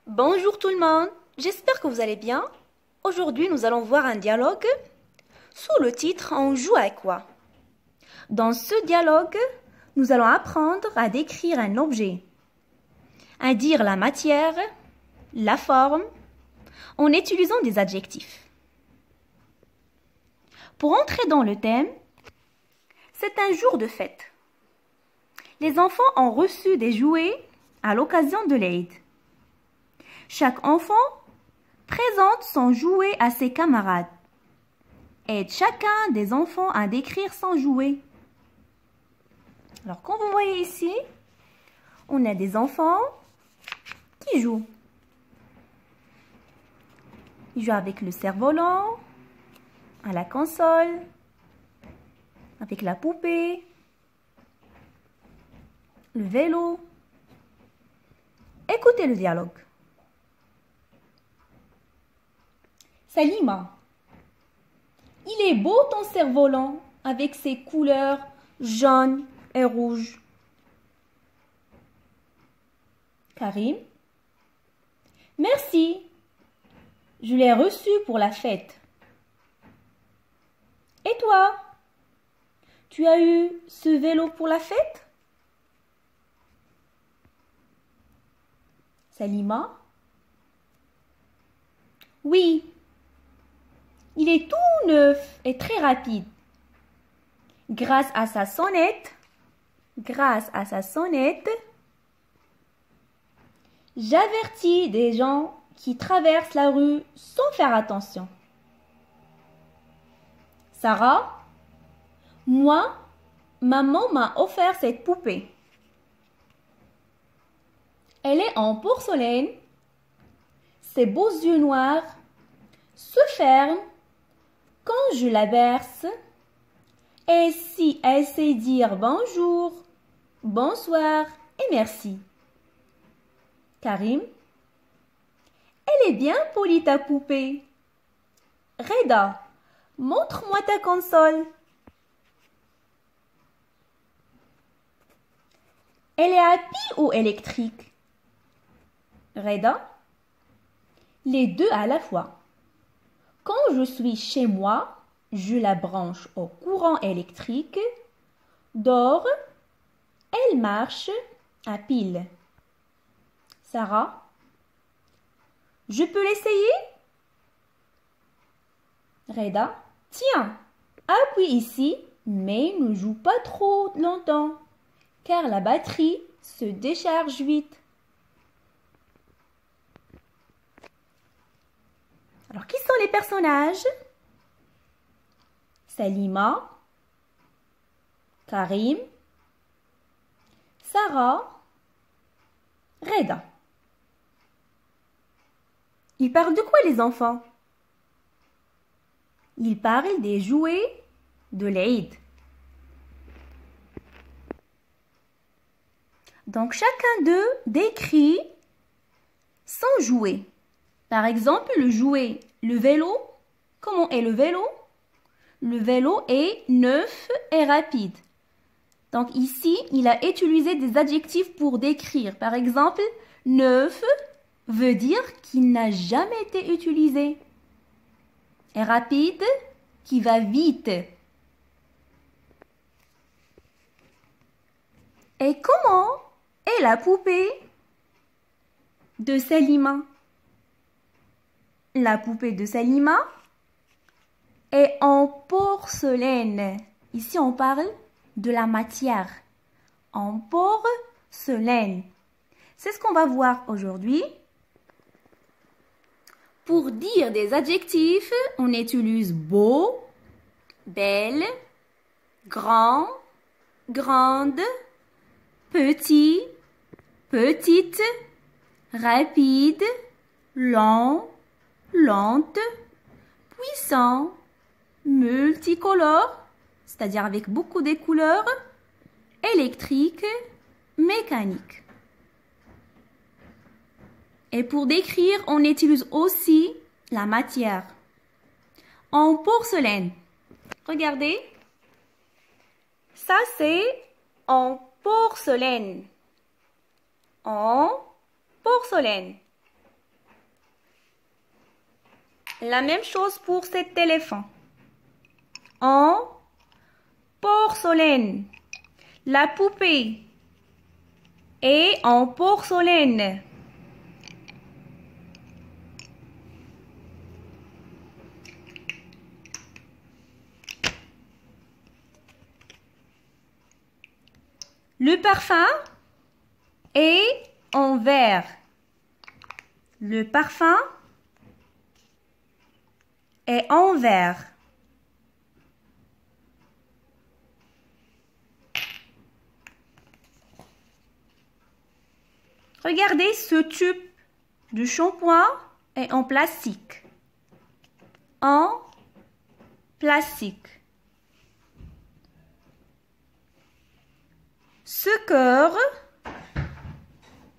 Bonjour tout le monde, j'espère que vous allez bien. Aujourd'hui, nous allons voir un dialogue sous le titre On joue à quoi? Dans ce dialogue, nous allons apprendre à décrire un objet, à dire la matière, la forme, en utilisant des adjectifs. Pour entrer dans le thème, c'est un jour de fête. Les enfants ont reçu des jouets à l'occasion de l'Eid. Chaque enfant présente son jouet à ses camarades. Aide chacun des enfants à décrire son jouet. Alors, comme vous voyez ici, on a des enfants qui jouent. Ils jouent avec le cerf-volant, à la console, avec la poupée, le vélo. Écoutez le dialogue. Salima, il est beau ton cerf-volant avec ses couleurs jaunes et rouges. Karim, merci, je l'ai reçu pour la fête. Et toi, tu as eu ce vélo pour la fête? Salima, oui. Il est tout neuf et très rapide. Grâce à sa sonnette, j'avertis des gens qui traversent la rue sans faire attention. Sarah, moi, maman m'a offert cette poupée. Elle est en porcelaine. Ses beaux yeux noirs se ferment quand je la berce, et si elle sait dire bonjour, bonsoir et merci. Karim, elle est bien polie ta poupée. Reda, montre-moi ta console. Elle est à pile ou électrique? Reda, les deux à la fois. Quand je suis chez moi, je la branche au courant électrique. Dehors, elle marche à pile. Sarah, je peux l'essayer? Reda, tiens, appuie ici, mais ne joue pas trop longtemps, car la batterie se décharge vite. Alors, qui sont les personnages? Salima, Karim, Sarah, Reda. Ils parlent de quoi les enfants? Ils parlent des jouets de l'Eid. Donc, chacun d'eux décrit son jouet. Par exemple, le jouet, le vélo. Comment est le vélo? Le vélo est neuf et rapide. Donc ici, il a utilisé des adjectifs pour décrire. Par exemple, neuf veut dire qu'il n'a jamais été utilisé. Et rapide, qui va vite. Et comment est la poupée de Salima? La poupée de Salima est en porcelaine. Ici, on parle de la matière. En porcelaine. C'est ce qu'on va voir aujourd'hui. Pour dire des adjectifs, on utilise beau, belle, grand, grande, petit, petite, rapide, lent, lente, puissant, multicolore, c'est-à-dire avec beaucoup de couleurs, électrique, mécanique. Et pour décrire, on utilise aussi la matière. En porcelaine, regardez, ça c'est en porcelaine. En porcelaine. La même chose pour cet éléphant. En porcelaine. La poupée est en porcelaine. Le parfum est en verre. Le parfum est en verre. Regardez, ce tube de shampoing est en plastique. En plastique. Ce cœur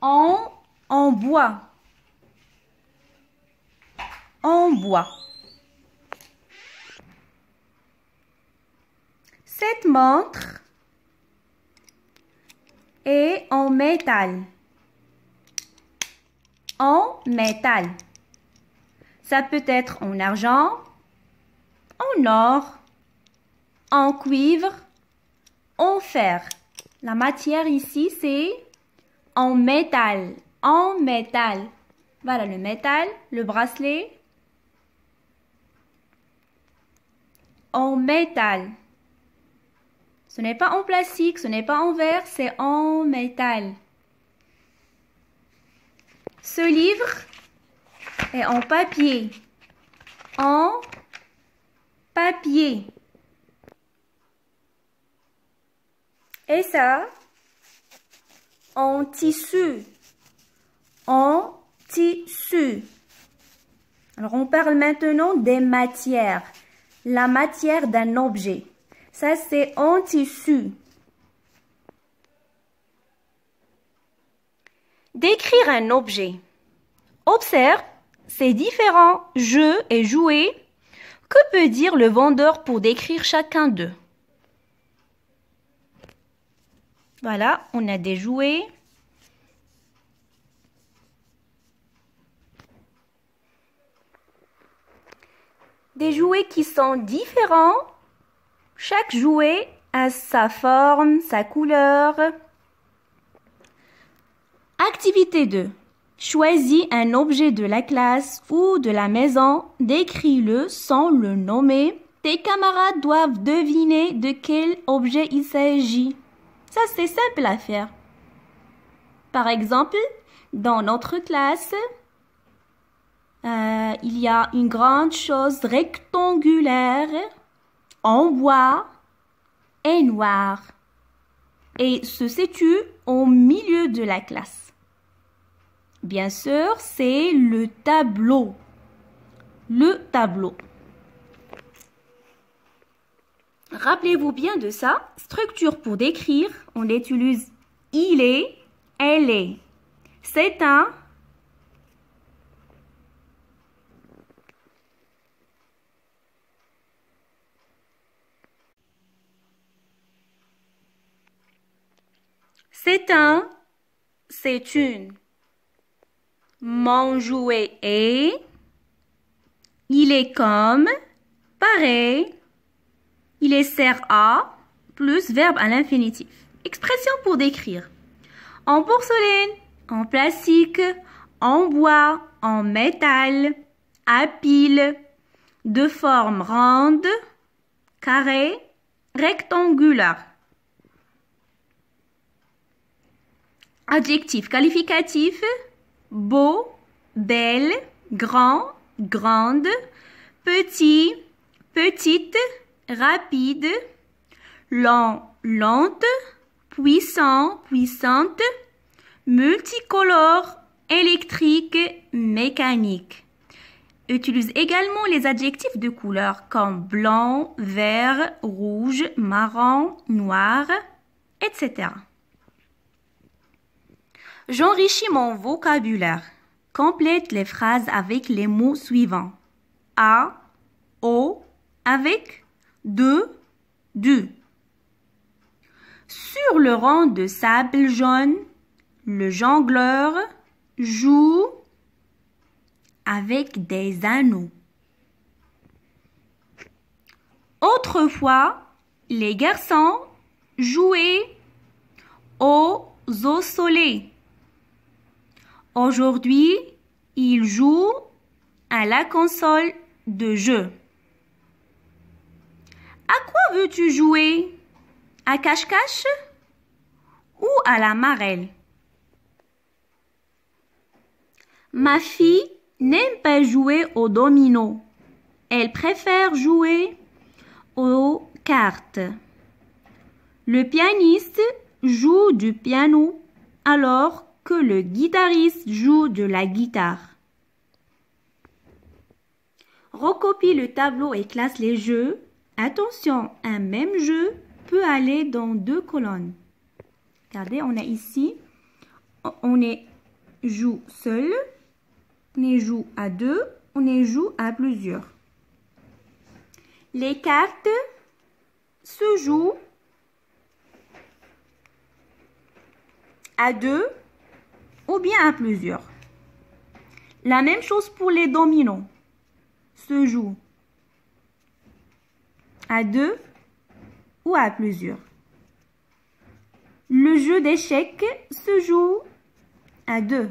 en bois. En bois. Cette montre est en métal. En métal. Ça peut être en argent, en or, en cuivre, en fer. La matière ici, c'est en métal. En métal. Voilà le métal, le bracelet. En métal. Ce n'est pas en plastique, ce n'est pas en verre, c'est en métal. Ce livre est en papier. En papier. Et ça, en tissu. En tissu. Alors, on parle maintenant des matières. La matière d'un objet. Ça, c'est en tissu. Décrire un objet. Observe ces différents jeux et jouets. Que peut dire le vendeur pour décrire chacun d'eux? Voilà, on a des jouets. Des jouets qui sont différents. Chaque jouet a sa forme, sa couleur. Activité 2. Choisis un objet de la classe ou de la maison. Décris-le sans le nommer. Tes camarades doivent deviner de quel objet il s'agit. Ça, c'est simple à faire. Par exemple, dans notre classe, il y a une grande chose rectangulaire en bois et noir et se situe au milieu de la classe. Bien sûr, c'est le tableau. Le tableau. Rappelez-vous bien de ça. Structure pour décrire, on utilise il est, elle est. C'est un. C'est un. C'est une. Mon jouet est. Il est comme. Pareil. Il est sert à plus verbe à l'infinitif. Expression pour décrire. En porcelaine, en plastique, en bois, en métal, à pile, de forme ronde, carré, rectangulaire. Adjectif qualificatif. Beau, belle, grand, grande, petit, petite, rapide, lent, lente, puissant, puissante, multicolore, électrique, mécanique. Utilise également les adjectifs de couleur comme blanc, vert, rouge, marron, noir, etc. J'enrichis mon vocabulaire. Complète les phrases avec les mots suivants. À, au, avec, de, du. Sur le rang de sable jaune, le jongleur joue avec des anneaux. Autrefois, les garçons jouaient aux osselets. Aujourd'hui, ils jouent à la console de jeu. À quoi veux-tu jouer? À cache-cache ou à la marelle? Ma fille n'aime pas jouer au domino. Elle préfère jouer aux cartes. Le pianiste joue du piano alors que le guitariste joue de la guitare. Recopie le tableau et classe les jeux. Attention, un même jeu peut aller dans 2 colonnes. Regardez, on a ici, on joue seul, on joue à 2, on joue à plusieurs. Les cartes se jouent à 2 ou bien à plusieurs. La même chose pour les dominos. Se joue à 2 ou à plusieurs. Le jeu d'échecs se joue à 2.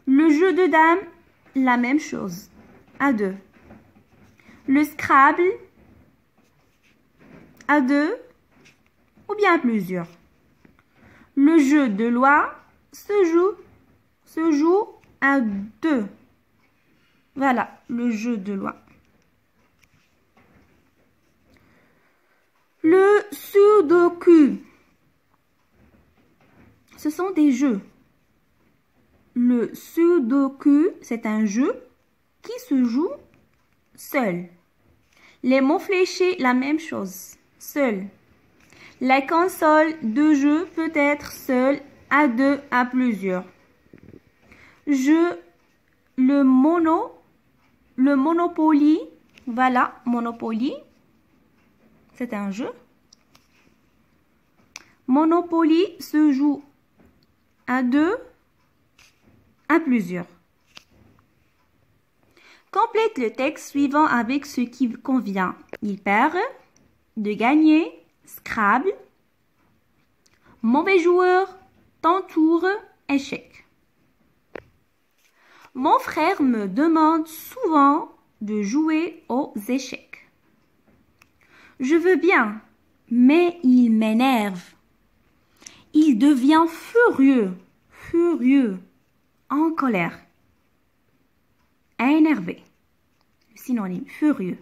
Le jeu de dames, la même chose, à 2. Le Scrabble, à 2 ou bien à plusieurs. Le jeu de loi se joue à 2. Voilà, le jeu de loi. Le sudoku. Ce sont des jeux. Le sudoku, c'est un jeu qui se joue seul. Les mots fléchés, la même chose, seul. La console de jeu peut être seule, à 2, à plusieurs. Le Monopoly, voilà, Monopoly, c'est un jeu. Monopoly se joue à 2, à plusieurs. Complète le texte suivant avec ce qui convient. Il perd, de gagner, Scrabble, mauvais joueur, ton tour, échec. Mon frère me demande souvent de jouer aux échecs. Je veux bien, mais il m'énerve. Il devient furieux, en colère. Énervé, synonyme, furieux.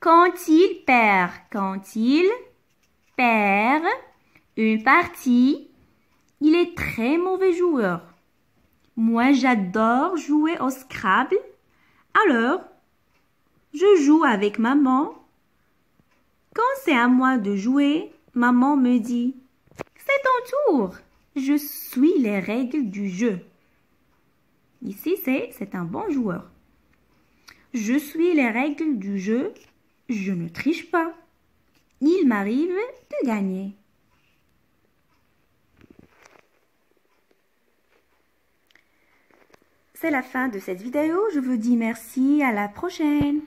Quand il perd une partie, il est très mauvais joueur. Moi, j'adore jouer au Scrabble. Alors, je joue avec maman. Quand c'est à moi de jouer, maman me dit « C'est ton tour !» Je suis les règles du jeu. Ici, c'est un bon joueur. Je suis les règles du jeu. Je ne triche pas. Il m'arrive de gagner. C'est la fin de cette vidéo. Je vous dis merci. À la prochaine.